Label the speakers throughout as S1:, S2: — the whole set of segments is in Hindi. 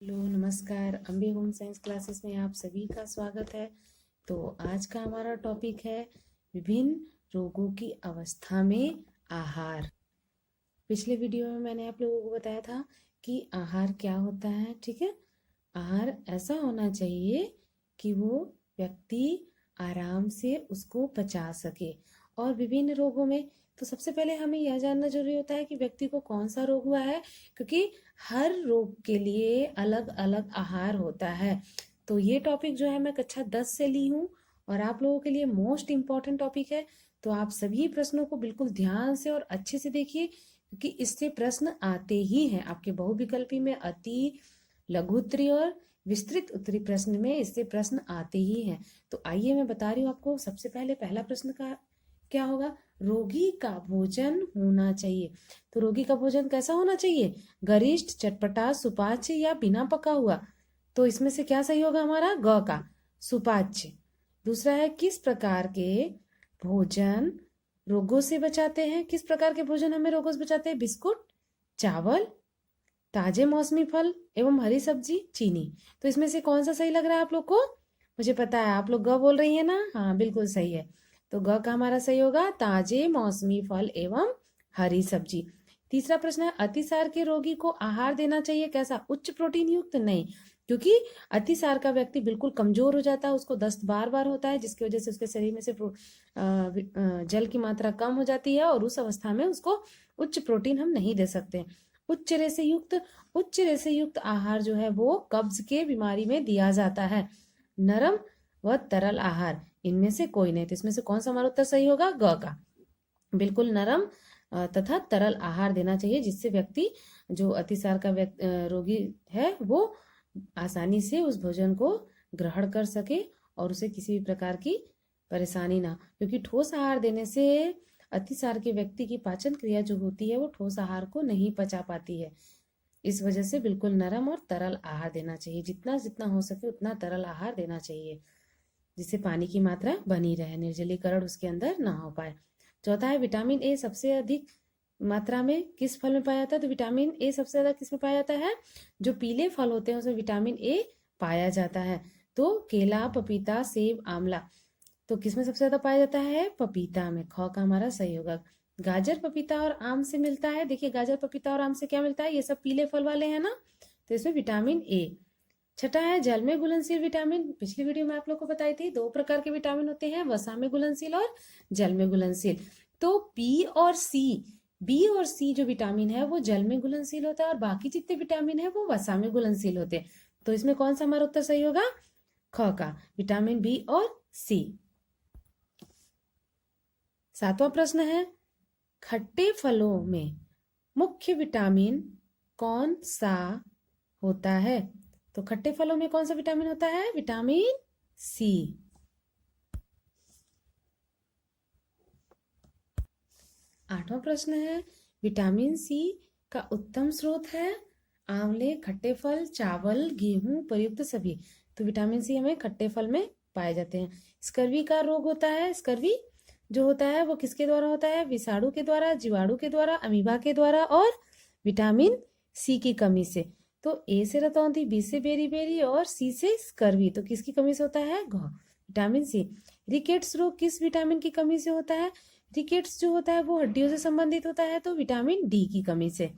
S1: हेलो नमस्कार, अम्बे होम साइंस क्लासेस में आप सभी का स्वागत है। तो आज का हमारा टॉपिक है विभिन्न रोगों की अवस्था में आहार। पिछले वीडियो में मैंने आप लोगों को बताया था कि आहार क्या होता है। ठीक है, आहार ऐसा होना चाहिए कि वो व्यक्ति आराम से उसको पचा सके। और विभिन्न रोगों में तो सबसे पहले हमें यह जानना जरूरी होता है कि व्यक्ति को कौन सा रोग हुआ है, क्योंकि हर रोग के लिए अलग अलग आहार होता है। तो ये टॉपिक जो है मैं कक्षा 10 से ली हूँ और आप लोगों के लिए मोस्ट इम्पॉर्टेंट टॉपिक है। तो आप सभी प्रश्नों को बिल्कुल ध्यान से और अच्छे से देखिए, क्योंकि इससे प्रश्न आते ही हैं आपके बहुविकल्पी में। अति, लघु उत्तरीय और विस्तृत उत्तरीय प्रश्न में इससे प्रश्न आते ही हैं। तो आइए मैं बता रही हूँ आपको। सबसे पहले पहला प्रश्न का क्या होगा, रोगी का भोजन होना चाहिए। तो रोगी का भोजन कैसा होना चाहिए, गरिष्ठ, चटपटा, सुपाच्य या बिना पका हुआ। तो इसमें से क्या सही होगा हमारा, ग का सुपाच्य। दूसरा है, किस प्रकार के भोजन रोगों से बचाते हैं। किस प्रकार के भोजन हमें रोगों से बचाते हैं, बिस्कुट, चावल, ताजे मौसमी फल एवं हरी सब्जी, चीनी। तो इसमें से कौन सा सही लग रहा है आप लोग को, मुझे पता है आप लोग ग बोल रही है ना। हाँ बिल्कुल सही है। तो ग का हमारा सही होगा ताजे मौसमी फल एवं हरी सब्जी। तीसरा प्रश्न है, अतिसार के रोगी को आहार देना चाहिए कैसा, उच्च प्रोटीन युक्त नहीं, क्योंकि अतिसार का व्यक्ति बिल्कुल कमजोर हो जाता है, उसको दस्त बार बार होता है, जिसकी वजह से उसके शरीर में से जल की मात्रा कम हो जाती है और उस अवस्था में उसको उच्च प्रोटीन हम नहीं दे सकते। उच्च रेशे युक्त आहार जो है वो कब्ज के बीमारी में दिया जाता है। नरम व तरल आहार, इनमें से कोई नहीं। तो इसमें से कौन सा हमारा उत्तर सही होगा, ग का। बिल्कुल नरम तथा तरल आहार देना चाहिए, जिससे व्यक्ति जो अतिसार का रोगी है वो आसानी से उस भोजन को ग्रहण कर सके और उसे किसी भी प्रकार की परेशानी ना। क्योंकि ठोस आहार देने से अतिसार के व्यक्ति की पाचन क्रिया जो होती है वो ठोस आहार को नहीं पचा पाती है। इस वजह से बिल्कुल नरम और तरल आहार देना चाहिए, जितना जितना हो सके उतना तरल आहार देना चाहिए, जिससे पानी की मात्रा बनी रहे, निर्जलीकरण उसके अंदर ना हो पाए। चौथा है, विटामिन ए सबसे अधिक मात्रा में किस फल में पाया जाता है। तो विटामिन ए सबसे ज्यादा किस में पाया जाता है, जो पीले फल होते हैं उसमें विटामिन ए पाया जाता है। तो केला, पपीता, सेब, आंवला, तो किसमें सबसे ज्यादा पाया जाता है, पपीता में। ख का हमारा सही होगा। गाजर, पपीता और आम से मिलता है। देखिए गाजर, पपीता और आम से क्या मिलता है, ये सब पीले फल वाले हैं ना, तो इसमें विटामिन ए। छठा है, जल में घुलनशील विटामिन। पिछली वीडियो में आप लोग को बताई थी, दो प्रकार के विटामिन होते हैं, वसा में घुलनशील और जल में घुलनशील। तो बी और सी जो विटामिन है वो जल में घुलनशील होता है और बाकी जितने विटामिन है वो वसा में घुलनशील होते हैं। तो इसमें कौन सा हमारा उत्तर सही होगा, ख का, विटामिन बी और सी। सातवां प्रश्न है, खट्टे फलों में मुख्य विटामिन कौन सा होता है। तो खट्टे फलों में कौन सा विटामिन होता है, विटामिन सी। आठवां प्रश्न है, विटामिन सी का उत्तम स्रोत है आंवले, खट्टे फल, चावल, गेहूं, प्रयुक्त सभी। तो विटामिन सी हमें खट्टे फल में पाए जाते हैं। स्कर्वी का रोग होता है, स्कर्वी जो होता है वो किसके द्वारा होता है, विषाणु के द्वारा, जीवाणु के द्वारा, अमीबा के द्वारा और विटामिन सी की कमी से। तो ए से रतौंधी, बी से बेरी और सी से स्कर्वी, तो किसकी कमी से होता है, विटामिन सी। रिकेट्स रोग किस विटामिन की कमी से होता है, रिकेट्स जो होता है वो हड्डियों से संबंधित होता है, तो विटामिन डी की कमी से।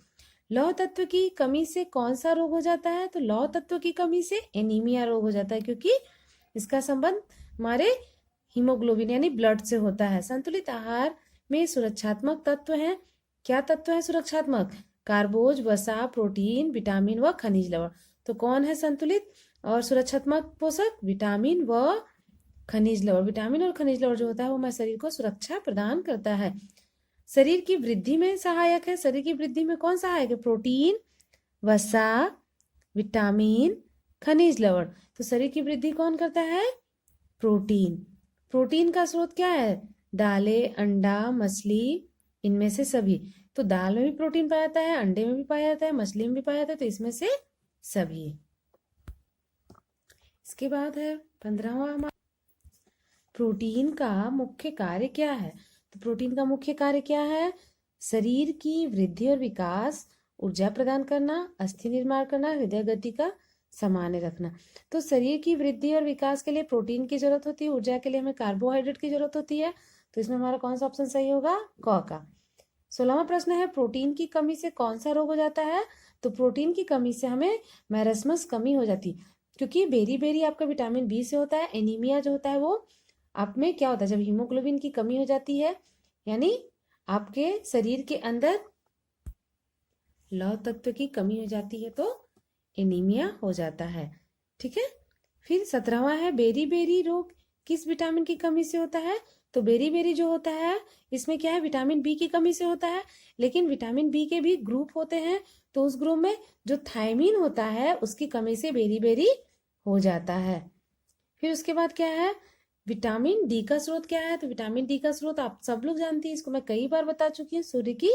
S1: लौह तत्व की कमी से कौन सा रोग हो जाता है, तो लौह तत्व की कमी से एनीमिया रोग हो जाता है, क्योंकि इसका संबंध हमारे हीमोग्लोबिन यानी ब्लड से होता है। संतुलित आहार में सुरक्षात्मक तत्व हैं, क्या तत्व है सुरक्षात्मक, कार्बोज, वसा, प्रोटीन, विटामिन व खनिज लवण। तो कौन है संतुलित और सुरक्षात्मक पोषक, विटामिन व खनिज लवण। विटामिन और खनिज लवण जो होता है वो हमारे शरीर को सुरक्षा प्रदान करता है। शरीर की वृद्धि में सहायक है, शरीर की वृद्धि में कौन सहायक है, प्रोटीन, वसा, विटामिन, खनिज लवण। तो शरीर की वृद्धि कौन करता है, प्रोटीन। प्रोटीन का स्रोत क्या है, दालें, अंडा, मछली, इनमें से सभी। तो दाल में भी प्रोटीन पाया जाता है, अंडे में भी पाया जाता है, मछली में भी पाया जाता है, तो इसमें से सभी। इसके बाद है 15वां, प्रोटीन का मुख्य कार्य क्या है। तो प्रोटीन का मुख्य कार्य क्या है, शरीर की वृद्धि और विकास, ऊर्जा प्रदान करना, अस्थि निर्माण करना, हृदय गति का सामान्य रखना। तो शरीर की वृद्धि और विकास के लिए प्रोटीन की जरूरत होती है, ऊर्जा के लिए हमें कार्बोहाइड्रेट की जरूरत होती है। तो इसमें हमारा कौन सा ऑप्शन सही होगा? क का। 16वां प्रश्न है, प्रोटीन की कमी से कौन सा रोग हो जाता है? तो प्रोटीन की कमी से हमें मैरस्मस कमी हो जाती है, क्योंकि बेरी बेरी आपका विटामिन बी से होता है। एनीमिया जो होता है वो आप में क्या होता है, जब हीमोग्लोबिन की कमी हो जाती है, यानी आपके शरीर के अंदर लौह तत्व की कमी हो जाती है, तो एनीमिया हो जाता है। ठीक है। फिर 17वां है, बेरी बेरी रोग किस विटामिन की कमी से होता है? तो बेरी बेरी जो होता है इसमें क्या है, विटामिन बी की कमी से होता है। लेकिन विटामिन बी के भी ग्रुप होते हैं, तो उस ग्रुप में जो थायमीन होता है उसकी कमी से बेरी बेरी हो जाता है। फिर उसके बाद क्या है, विटामिन डी का स्रोत क्या है? तो विटामिन डी का स्रोत आप सब लोग जानती हैं, इसको मैं कई बार बता चुकी हूँ, सूर्य की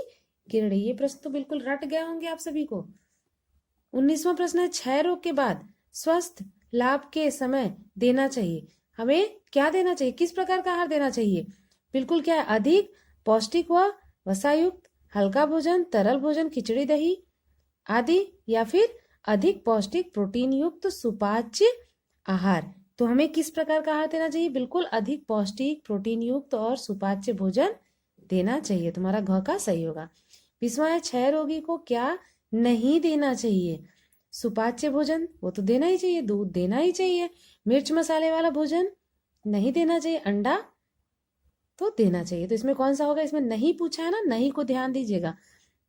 S1: किरणें। ये प्रश्न तो बिल्कुल रट गए होंगे आप सभी को। 19वां प्रश्न है, क्षय रोग के बाद स्वस्थ लाभ के समय देना चाहिए, हमें क्या देना चाहिए, किस प्रकार का आहार देना चाहिए? बिल्कुल क्या है, अधिक पौष्टिक व वसायुक्त हल्का भोजन, तरल भोजन, खिचड़ी दही आदि, या फिर अधिक पौष्टिक प्रोटीन युक्त सुपाच्य आहार। तो हमें किस प्रकार का आहार देना चाहिए? बिल्कुल अधिक पौष्टिक प्रोटीन युक्त और सुपाच्य भोजन देना चाहिए। तुम्हारा घ का सही होगा। 20वां है, क्षय रोगी को क्या नहीं देना चाहिए? सुपाच्य भोजन वो तो देना ही चाहिए, दूध देना ही चाहिए, मिर्च मसाले वाला भोजन नहीं देना चाहिए, अंडा तो देना चाहिए। तो इसमें कौन सा होगा? इसमें नहीं पूछा है ना, नहीं को ध्यान दीजिएगा,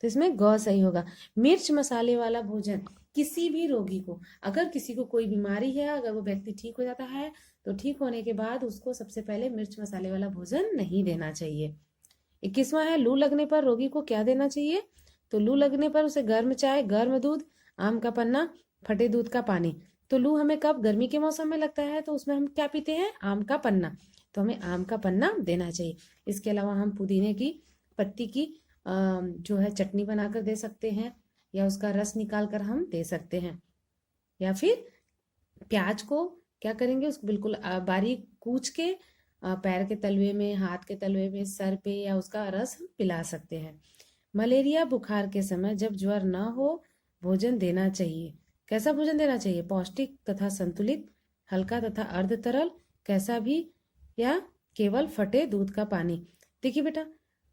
S1: तो इसमें ग सही होगा। मिर्च मसाले वाला भोजन किसी भी रोगी को, अगर किसी को कोई बीमारी है, अगर वो व्यक्ति ठीक हो जाता है, तो ठीक होने के बाद उसको सबसे पहले मिर्च मसाले वाला भोजन नहीं देना चाहिए। 21वां है, लू लगने पर रोगी को क्या देना चाहिए? तो लू लगने पर उसे गर्म चाय, गर्म दूध, आम का पन्ना, फटे दूध का पानी। तो लू हमें कब? गर्मी के मौसम में लगता है, तो उसमें हम क्या पीते हैं? आम का पन्ना, तो हमें आम का पन्ना देना चाहिए। इसके अलावा हम पुदीने की पत्ती की जो है चटनी बनाकर दे सकते हैं, या उसका रस निकाल कर हम दे सकते हैं, या फिर प्याज को क्या करेंगे, उसको बिल्कुल बारीक कूच के पैर के तलवे में, हाथ के तलवे में, सर पे, या उसका रस हम पिला सकते हैं। मलेरिया बुखार के समय जब ज्वर न हो, भोजन देना चाहिए। कैसा भोजन देना चाहिए? पौष्टिक तथा संतुलित, हल्का तथा अर्ध तरल, कैसा भी, या केवल फटे दूध का पानी। देखिए बेटा,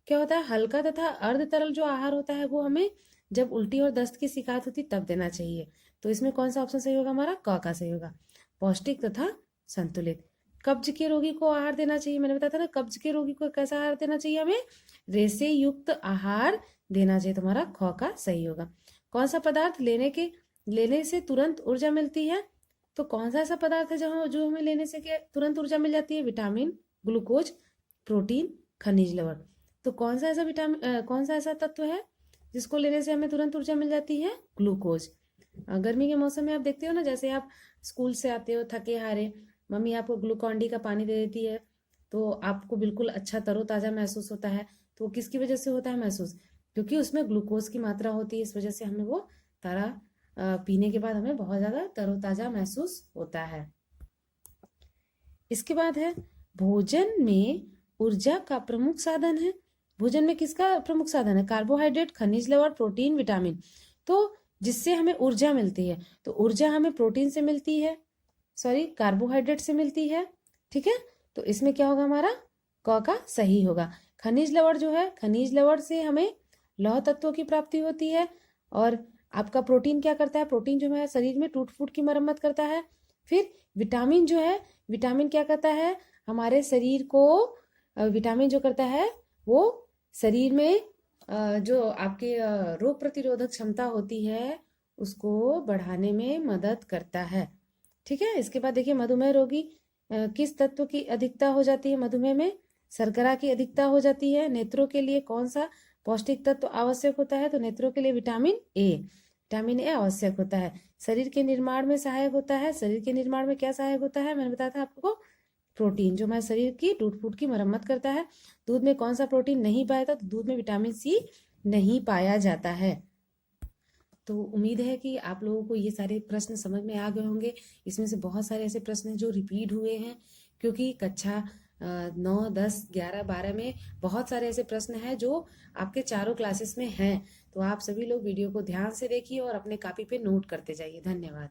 S1: क्या होता है, हल्का तथा अर्ध तरल जो आहार होता है वो हमें जब उल्टी और दस्त की शिकायत होती तब देना चाहिए। तो इसमें कौन सा ऑप्शन सही होगा? हमारा क का सही होगा, पौष्टिक तथा संतुलित। कब्ज के रोगी को आहार देना चाहिए, मैंने बताया था ना, कब्ज के रोगी को कैसा आहार देना चाहिए? हमें रेशे युक्त आहार देना चाहिए। तुम्हारा ख का सही होगा। कौन सा पदार्थ लेने से तुरंत ऊर्जा मिलती है? तो कौन सा ऐसा पदार्थ है जो हमें लेने से तुरंत ऊर्जा मिल जाती है? विटामिन, ग्लूकोज, प्रोटीन, खनिज लवण। तो कौन सा ऐसा तत्व है जिसको लेने से हमें तुरंत ऊर्जा मिल जाती है? ग्लूकोज। गर्मी के मौसम में आप देखते हो ना, जैसे आप स्कूल से आते हो थके हारे, मम्मी आपको ग्लूकॉन डी का पानी दे देती है, तो आपको बिल्कुल अच्छा तरोताजा महसूस होता है। तो किसकी वजह से होता है महसूस? क्योंकि उसमें ग्लूकोज की मात्रा होती है, इस वजह से हमें वो तारा पीने के बाद हमें बहुत ज्यादा तरोताजा महसूस होता है। इसके बाद है, भोजन में ऊर्जा का प्रमुख साधन है। भोजन में किसका प्रमुख साधन है? कार्बोहाइड्रेट, खनिज लवण, प्रोटीन, विटामिन। तो जिससे हमें ऊर्जा मिलती है, तो ऊर्जा हमें प्रोटीन से मिलती है, सॉरी कार्बोहाइड्रेट से मिलती है। ठीक है, तो इसमें क्या होगा? हमारा क का सही होगा। खनिज लवण जो है, खनिज लवण से हमें लौह तत्वों की प्राप्ति होती है। और आपका प्रोटीन क्या करता है? प्रोटीन जो है शरीर में टूट फूट की मरम्मत करता है। फिर विटामिन जो है, विटामिन क्या करता है? हमारे शरीर को विटामिन जो करता है वो शरीर में जो आपके रोग प्रतिरोधक क्षमता होती है उसको बढ़ाने में मदद करता है। ठीक है। इसके बाद देखिए, मधुमेह रोगी किस तत्व की अधिकता हो जाती है? मधुमेह में शर्करा की अधिकता हो जाती है। नेत्रों के लिए कौन सा पौष्टिक तत्व आवश्यक होता है? तो नेत्रों के लिए विटामिन ए, विटामिन ए आवश्यक होता है। शरीर के निर्माण में सहायक होता है। शरीर के निर्माण में क्या सहायक होता है? मैंने बताया था आपको, प्रोटीन जो हमारे शरीर की टूट फूट की मरम्मत करता है। दूध में कौन सा प्रोटीन नहीं पाया था? तो दूध में विटामिन सी नहीं पाया जाता है। तो उम्मीद है कि आप लोगों को ये सारे प्रश्न समझ में आ गए होंगे। इसमें से बहुत सारे ऐसे प्रश्न हैं जो रिपीट हुए हैं, क्योंकि कक्षा 9, 10, 11, 12 में बहुत सारे ऐसे प्रश्न हैं जो आपके चारों क्लासेस में हैं। तो आप सभी लोग वीडियो को ध्यान से देखिए और अपने कॉपी पे नोट करते जाइए। धन्यवाद।